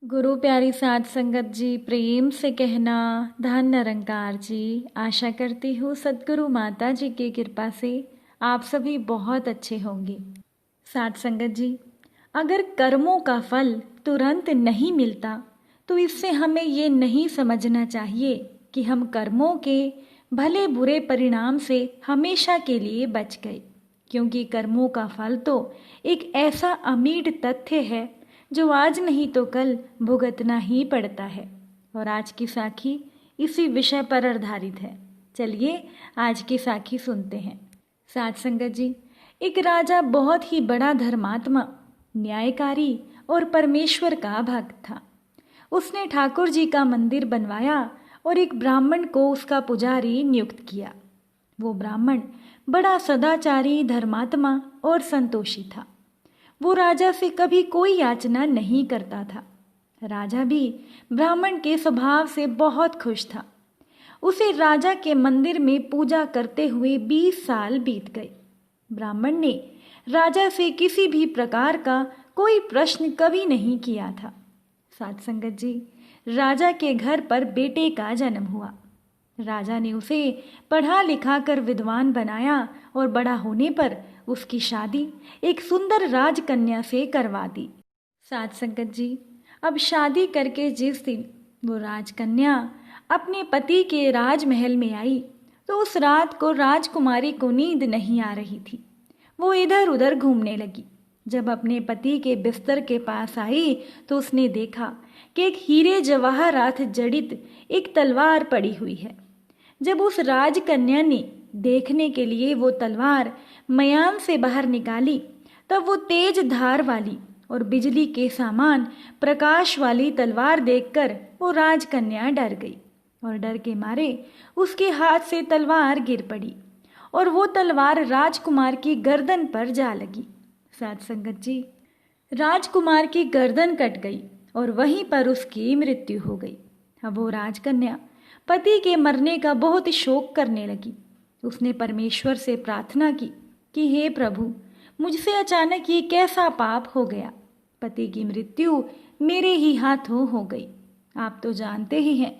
गुरु प्यारी साध संगत जी, प्रेम से कहना धन निरंकार जी। आशा करती हूँ सद्गुरु माता जी की कृपा से आप सभी बहुत अच्छे होंगे। साध संगत जी, अगर कर्मों का फल तुरंत नहीं मिलता तो इससे हमें ये नहीं समझना चाहिए कि हम कर्मों के भले बुरे परिणाम से हमेशा के लिए बच गए, क्योंकि कर्मों का फल तो एक ऐसा अमीट तथ्य है जो आज नहीं तो कल भुगतना ही पड़ता है। और आज की साखी इसी विषय पर आधारित है। चलिए आज की साखी सुनते हैं। साध संगत जी, एक राजा बहुत ही बड़ा धर्मात्मा, न्यायकारी और परमेश्वर का भक्त था। उसने ठाकुर जी का मंदिर बनवाया और एक ब्राह्मण को उसका पुजारी नियुक्त किया। वो ब्राह्मण बड़ा सदाचारी, धर्मात्मा और संतोषी था। वो राजा से कभी कोई याचना नहीं करता था। राजा भी ब्राह्मण के स्वभाव से बहुत खुश था। उसे राजा के मंदिर में पूजा करते हुए 20 साल बीत गए। ब्राह्मण ने राजा से किसी भी प्रकार का कोई प्रश्न कभी नहीं किया था। साध संगत जी, राजा के घर पर बेटे का जन्म हुआ। राजा ने उसे पढ़ा लिखा कर विद्वान बनाया और बड़ा होने पर उसकी शादी एक सुंदर राजकन्या से करवा दी। साध संगत जी, अब शादी करके जिस दिन वो राजकन्या अपने पति के राजमहल में आई तो उस रात को राजकुमारी को नींद नहीं आ रही थी। वो इधर उधर घूमने लगी। जब अपने पति के बिस्तर के पास आई तो उसने देखा कि एक हीरे जवाहरात जड़ित एक तलवार पड़ी हुई है। जब उस राजकन्या ने देखने के लिए वो तलवार मयान से बाहर निकाली तब वो तेज धार वाली और बिजली के समान प्रकाश वाली तलवार देखकर वो राजकन्या डर गई और डर के मारे उसके हाथ से तलवार गिर पड़ी और वो तलवार राजकुमार की गर्दन पर जा लगी। साध संगत जी, राजकुमार की गर्दन कट गई और वहीं पर उसकी मृत्यु हो गई। अब वो राजकन्या पति के मरने का बहुत शोक करने लगी। उसने परमेश्वर से प्रार्थना की कि हे प्रभु, मुझसे अचानक ये कैसा पाप हो गया। पति की मृत्यु मेरे ही हाथों हो गई। आप तो जानते ही हैं,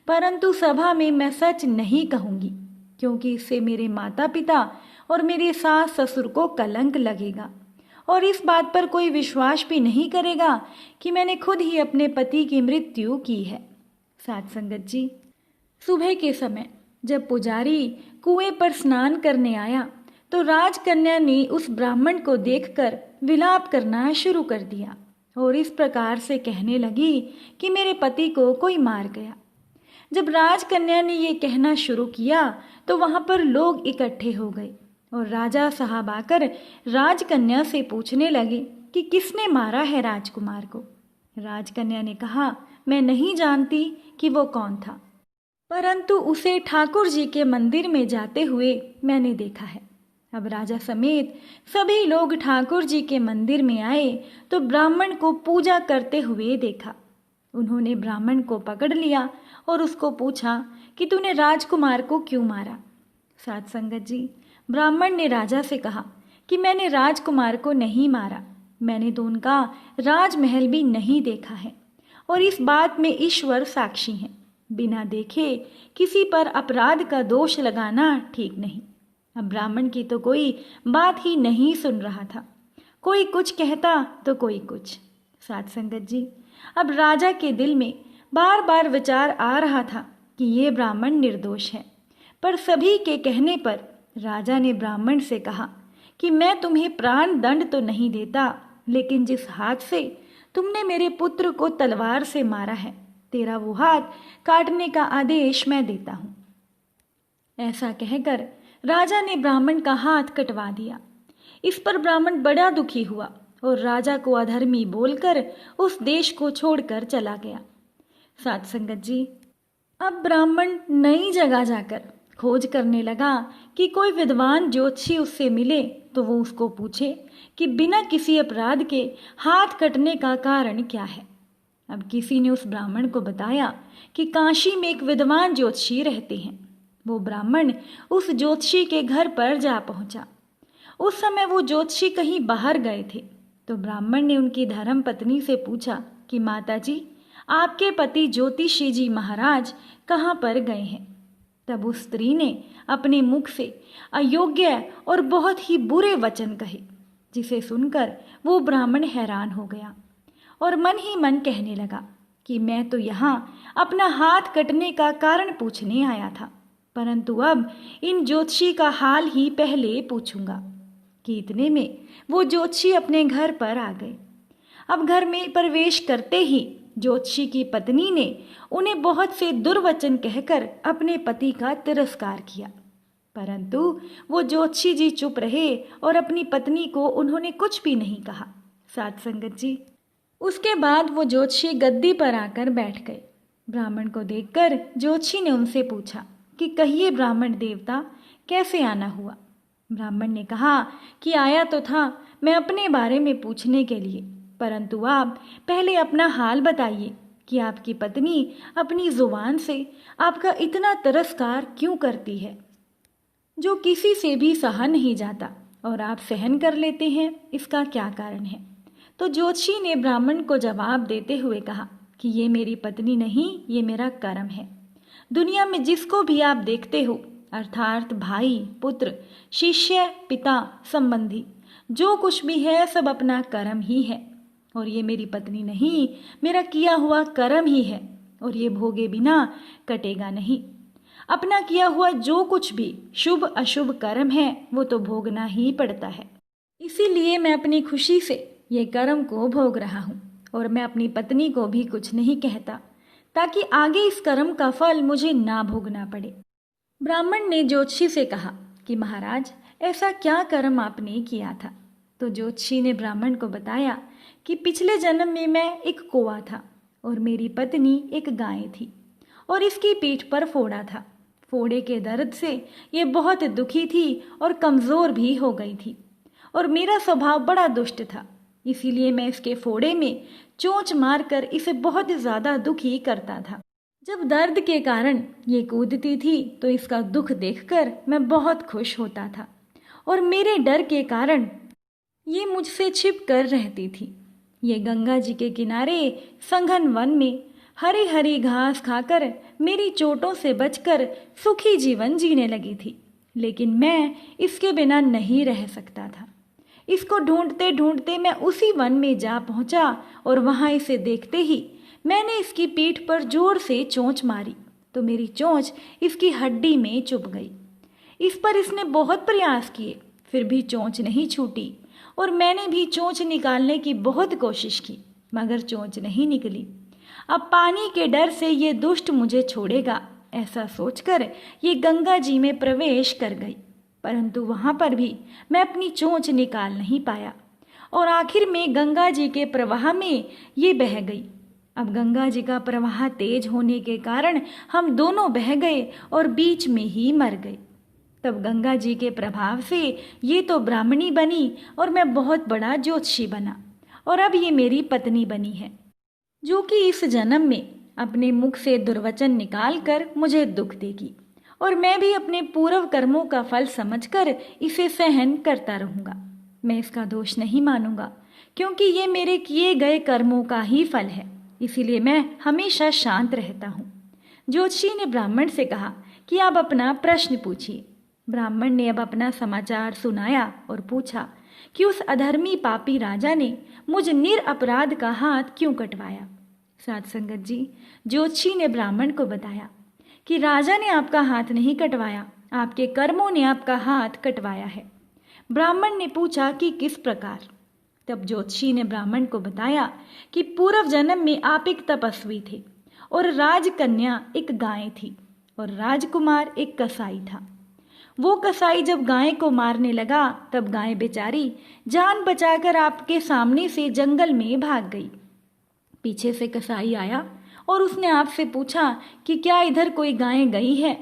परंतु सभा में मैं सच नहीं कहूँगी, क्योंकि इससे मेरे माता पिता और मेरे सास ससुर को कलंक लगेगा और इस बात पर कोई विश्वास भी नहीं करेगा कि मैंने खुद ही अपने पति की मृत्यु की है। साध संगत जी, सुबह के समय जब पुजारी कुएं पर स्नान करने आया तो राजकन्या ने उस ब्राह्मण को देखकर विलाप करना शुरू कर दिया और इस प्रकार से कहने लगी कि मेरे पति को कोई मार गया। जब राजकन्या ने ये कहना शुरू किया तो वहां पर लोग इकट्ठे हो गए और राजा साहब आकर राजकन्या से पूछने लगे कि किसने मारा है राजकुमार को। राजकन्या ने कहा, मैं नहीं जानती कि वो कौन था, परंतु उसे ठाकुर जी के मंदिर में जाते हुए मैंने देखा है। अब राजा समेत सभी लोग ठाकुर जी के मंदिर में आए तो ब्राह्मण को पूजा करते हुए देखा। उन्होंने ब्राह्मण को पकड़ लिया और उसको पूछा कि तूने राजकुमार को क्यों मारा। साध संगत जी, ब्राह्मण ने राजा से कहा कि मैंने राजकुमार को नहीं मारा, मैंने तो उनका राजमहल भी नहीं देखा है और इस बात में ईश्वर साक्षी हैं। बिना देखे किसी पर अपराध का दोष लगाना ठीक नहीं। अब ब्राह्मण की तो कोई बात ही नहीं सुन रहा था, कोई कुछ कहता तो कोई कुछ। साध संगत जी, अब राजा के दिल में बार बार विचार आ रहा था कि ये ब्राह्मण निर्दोष है, पर सभी के कहने पर राजा ने ब्राह्मण से कहा कि मैं तुम्हें प्राण दंड तो नहीं देता, लेकिन जिस हाथ से तुमने मेरे पुत्र को तलवार से मारा है, तेरा वो हाथ काटने का आदेश मैं देता हूं। ऐसा कहकर राजा ने ब्राह्मण का हाथ कटवा दिया। इस पर ब्राह्मण बड़ा दुखी हुआ और राजा को अधर्मी बोलकर उस देश को छोड़कर चला गया। साध संगत जी, अब ब्राह्मण नई जगह जाकर खोज करने लगा कि कोई विद्वान ज्योतिषी उससे मिले तो वो उसको पूछे कि बिना किसी अपराध के हाथ कटने का कारण क्या है। अब किसी ने उस ब्राह्मण को बताया कि काशी में एक विद्वान ज्योतिषी रहते हैं। वो ब्राह्मण उस ज्योतिषी के घर पर जा पहुंचा। उस समय वो ज्योतिषी कहीं बाहर गए थे तो ब्राह्मण ने उनकी धर्म पत्नी से पूछा कि माता जी, आपके पति ज्योतिषी जी महाराज कहाँ पर गए हैं। तब उस स्त्री ने अपने मुख से अयोग्य और बहुत ही बुरे वचन कहे, जिसे सुनकर वो ब्राह्मण हैरान हो गया और मन ही मन कहने लगा कि मैं तो यहाँ अपना हाथ कटने का कारण पूछने आया था, परंतु अब इन ज्योतिषी का हाल ही पहले पूछूंगा। कि इतने में वो ज्योतिषी अपने घर पर आ गए। अब घर में प्रवेश करते ही ज्योतिषी की पत्नी ने उन्हें बहुत से दुर्वचन कहकर अपने पति का तिरस्कार किया, परंतु वो ज्योतिषी जी चुप रहे और अपनी पत्नी को उन्होंने कुछ भी नहीं कहा। साथ संगत जी, उसके बाद वो ज्योतिषी गद्दी पर आकर बैठ गए। ब्राह्मण को देखकर ज्योतिषी ने उनसे पूछा कि कहिए ब्राह्मण देवता, कैसे आना हुआ। ब्राह्मण ने कहा कि आया तो था मैं अपने बारे में पूछने के लिए, परंतु आप पहले अपना हाल बताइए कि आपकी पत्नी अपनी जुबान से आपका इतना तिरस्कार क्यों करती है, जो किसी से भी सहा नहीं जाता और आप सहन कर लेते हैं, इसका क्या कारण है। तो ज्योतिषी ने ब्राह्मण को जवाब देते हुए कहा कि ये मेरी पत्नी नहीं, ये मेरा कर्म है। दुनिया में जिसको भी आप देखते हो, अर्थात भाई, पुत्र, शिष्य, पिता, संबंधी, जो कुछ भी है सब अपना कर्म ही है, और ये मेरी पत्नी नहीं, मेरा किया हुआ कर्म ही है, और ये भोगे बिना कटेगा नहीं। अपना किया हुआ जो कुछ भी शुभ अशुभ कर्म है वो तो भोगना ही पड़ता है। इसीलिए मैं अपनी खुशी से ये कर्म को भोग रहा हूँ, और मैं अपनी पत्नी को भी कुछ नहीं कहता, ताकि आगे इस कर्म का फल मुझे ना भोगना पड़े। ब्राह्मण ने ज्योतिषी से कहा कि महाराज, ऐसा क्या कर्म आपने किया था। तो ज्योतिषी ने ब्राह्मण को बताया कि पिछले जन्म में मैं एक कौवा था और मेरी पत्नी एक गाय थी, और इसकी पीठ पर फोड़ा था। फोड़े के दर्द से ये बहुत दुखी थी और कमज़ोर भी हो गई थी, और मेरा स्वभाव बड़ा दुष्ट था, इसीलिए मैं इसके फोड़े में चोंच मारकर इसे बहुत ज़्यादा दुखी करता था। जब दर्द के कारण ये कूदती थी तो इसका दुख देखकर मैं बहुत खुश होता था, और मेरे डर के कारण ये मुझसे छिप कर रहती थी। ये गंगा जी के किनारे संघन वन में हरी हरी घास खाकर मेरी चोटों से बचकर सुखी जीवन जीने लगी थी, लेकिन मैं इसके बिना नहीं रह सकता था। इसको ढूंढते ढूंढते मैं उसी वन में जा पहुंचा, और वहां इसे देखते ही मैंने इसकी पीठ पर जोर से चोंच मारी, तो मेरी चोंच इसकी हड्डी में चुभ गई। इस पर इसने बहुत प्रयास किए, फिर भी चोंच नहीं छूटी, और मैंने भी चोंच निकालने की बहुत कोशिश की, मगर चोंच नहीं निकली। अब पानी के डर से ये दुष्ट मुझे छोड़ेगा, ऐसा सोचकर ये गंगा जी में प्रवेश कर गई, परंतु वहाँ पर भी मैं अपनी चोंच निकाल नहीं पाया, और आखिर में गंगा जी के प्रवाह में ये बह गई। अब गंगा जी का प्रवाह तेज होने के कारण हम दोनों बह गए और बीच में ही मर गए। तब गंगा जी के प्रभाव से ये तो ब्राह्मणी बनी और मैं बहुत बड़ा ज्योतिषी बना, और अब ये मेरी पत्नी बनी है, जो कि इस जन्म में अपने मुख से दुर्वचन निकालकर मुझे दुख देगी, और मैं भी अपने पूर्व कर्मों का फल समझकर इसे सहन करता रहूँगा। मैं इसका दोष नहीं मानूंगा, क्योंकि ये मेरे किए गए कर्मों का ही फल है, इसीलिए मैं हमेशा शांत रहता हूँ। ज्योतिषी ने ब्राह्मण से कहा कि आप अपना प्रश्न पूछिए। ब्राह्मण ने अब अपना समाचार सुनाया और पूछा कि उस अधर्मी पापी राजा ने मुझ निरपराध का हाथ क्यों कटवाया। साथ संगत जी, ज्योतिषी ने ब्राह्मण को बताया कि राजा ने आपका हाथ नहीं कटवाया, आपके कर्मों ने आपका हाथ कटवाया है। ब्राह्मण ने पूछा कि किस प्रकार। तब ज्योतिषी ने ब्राह्मण को बताया कि पूर्व जन्म में आप एक तपस्वी थे, और राजकन्या एक गाय थी, और राजकुमार एक कसाई था। वो कसाई जब गाय को मारने लगा, तब गाय बेचारी जान बचाकर आपके सामने से जंगल में भाग गई। पीछे से कसाई आया और उसने आपसे पूछा कि क्या इधर कोई गाय गई है।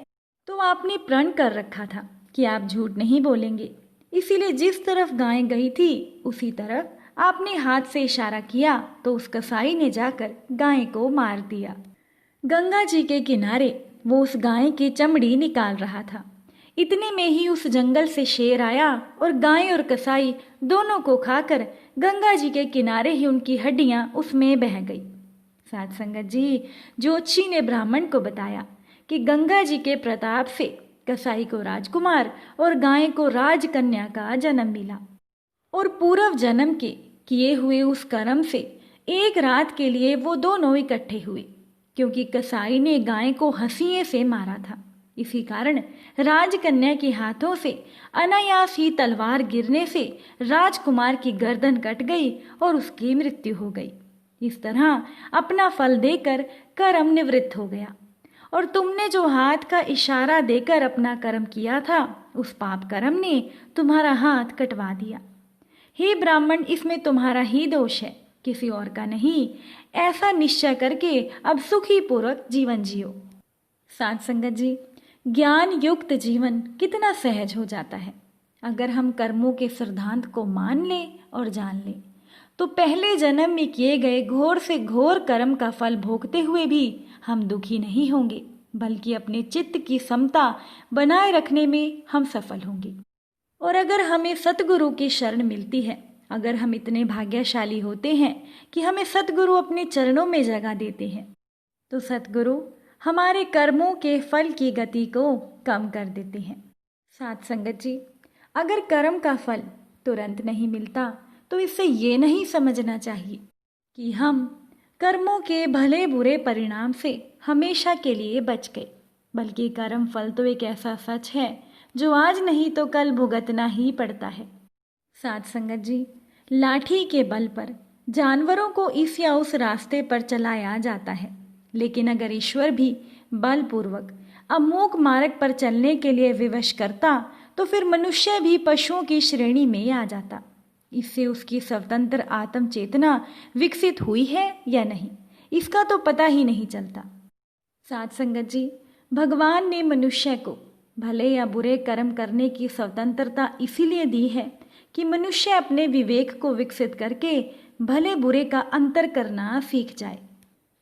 तो आपने प्रण कर रखा था कि आप झूठ नहीं बोलेंगे, इसीलिए जिस तरफ गाय गई थी उसी तरफ आपने हाथ से इशारा किया, तो उस कसाई ने जाकर गाय को मार दिया। गंगा जी के किनारे वो उस गाय की चमड़ी निकाल रहा था। इतने में ही उस जंगल से शेर आया और गाय और कसाई दोनों को खाकर गंगा जी के किनारे ही उनकी हड्डियां उसमें बह गई। साध संगत जी, ज्योतिषी ने ब्राह्मण को बताया कि गंगा जी के प्रताप से कसाई को राजकुमार और गाय को राजकन्या का जन्म मिला और पूर्व जन्म के किए हुए उस कर्म से एक रात के लिए वो दोनों इकट्ठे हुए, क्योंकि कसाई ने गाय को हंसिए से मारा था। इसी कारण राजकन्या के हाथों से अनायास ही तलवार गिरने से राजकुमार की गर्दन कट गई और उसकी मृत्यु हो गई। इस तरह अपना फल देकर कर्म निवृत्त हो गया और तुमने जो हाथ का इशारा देकर अपना कर्म किया था, उस पाप कर्म ने तुम्हारा हाथ कटवा दिया। हे ब्राह्मण, इसमें तुम्हारा ही दोष है, किसी और का नहीं। ऐसा निश्चय करके अब सुखी पूर्वक जीवन जियो। साध संगत जी, ज्ञान युक्त जीवन कितना सहज हो जाता है अगर हम कर्मों के सिद्धांत को मान लें और जान लें। तो पहले जन्म में किए गए घोर से घोर कर्म का फल भोगते हुए भी हम दुखी नहीं होंगे, बल्कि अपने चित्त की समता बनाए रखने में हम सफल होंगे। और अगर हमें सतगुरु की शरण मिलती है, अगर हम इतने भाग्यशाली होते हैं कि हमें सतगुरु अपने चरणों में जगह देते हैं, तो सतगुरु हमारे कर्मों के फल की गति को कम कर देते हैं। साध संगत जी, अगर कर्म का फल तुरंत नहीं मिलता तो इससे ये नहीं समझना चाहिए कि हम कर्मों के भले बुरे परिणाम से हमेशा के लिए बच गए, बल्कि कर्म फल तो एक ऐसा सच है जो आज नहीं तो कल भुगतना ही पड़ता है। साध संगत जी, लाठी के बल पर जानवरों को इस या उस रास्ते पर चलाया जाता है, लेकिन अगर ईश्वर भी बलपूर्वक अमोघ मार्ग पर चलने के लिए विवश करता तो फिर मनुष्य भी पशुओं की श्रेणी में आ जाता। इससे उसकी स्वतंत्र आत्म चेतना विकसित हुई है या नहीं, इसका तो पता ही नहीं चलता। साध संगत जी, भगवान ने मनुष्य को भले या बुरे कर्म करने की स्वतंत्रता इसीलिए दी है कि मनुष्य अपने विवेक को विकसित करके भले बुरे का अंतर करना सीख जाए।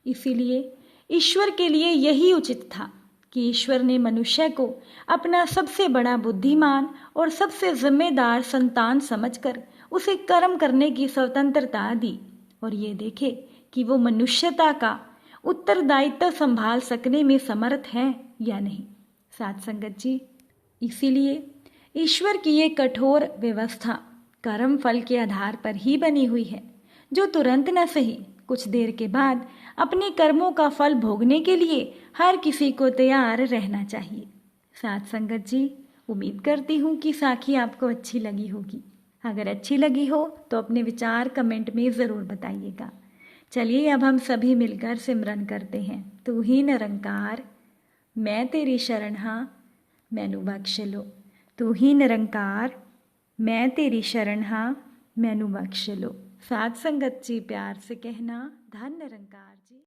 इसीलिए ईश्वर के लिए यही उचित था कि ईश्वर ने मनुष्य को अपना सबसे बड़ा बुद्धिमान और सबसे जिम्मेदार संतान समझकर उसे कर्म करने की स्वतंत्रता दी और ये देखे कि वो मनुष्यता का उत्तरदायित्व संभाल सकने में समर्थ है या नहीं। साध संगत जी, इसीलिए ईश्वर की ये कठोर व्यवस्था कर्म फल के आधार पर ही बनी हुई है, जो तुरंत न सही कुछ देर के बाद अपने कर्मों का फल भोगने के लिए हर किसी को तैयार रहना चाहिए। साध संगत जी, उम्मीद करती हूँ कि साखी आपको अच्छी लगी होगी। अगर अच्छी लगी हो तो अपने विचार कमेंट में ज़रूर बताइएगा। चलिए अब हम सभी मिलकर सिमरन करते हैं। तू ही निरंकार मैं तेरी शरण हाँ मैनू बख्श लो। तू ही निरंकार मैं तेरी शरण हाँ मैनू बख्श लो। साध संगत जी, प्यार से कहना, धन निरंकार जी।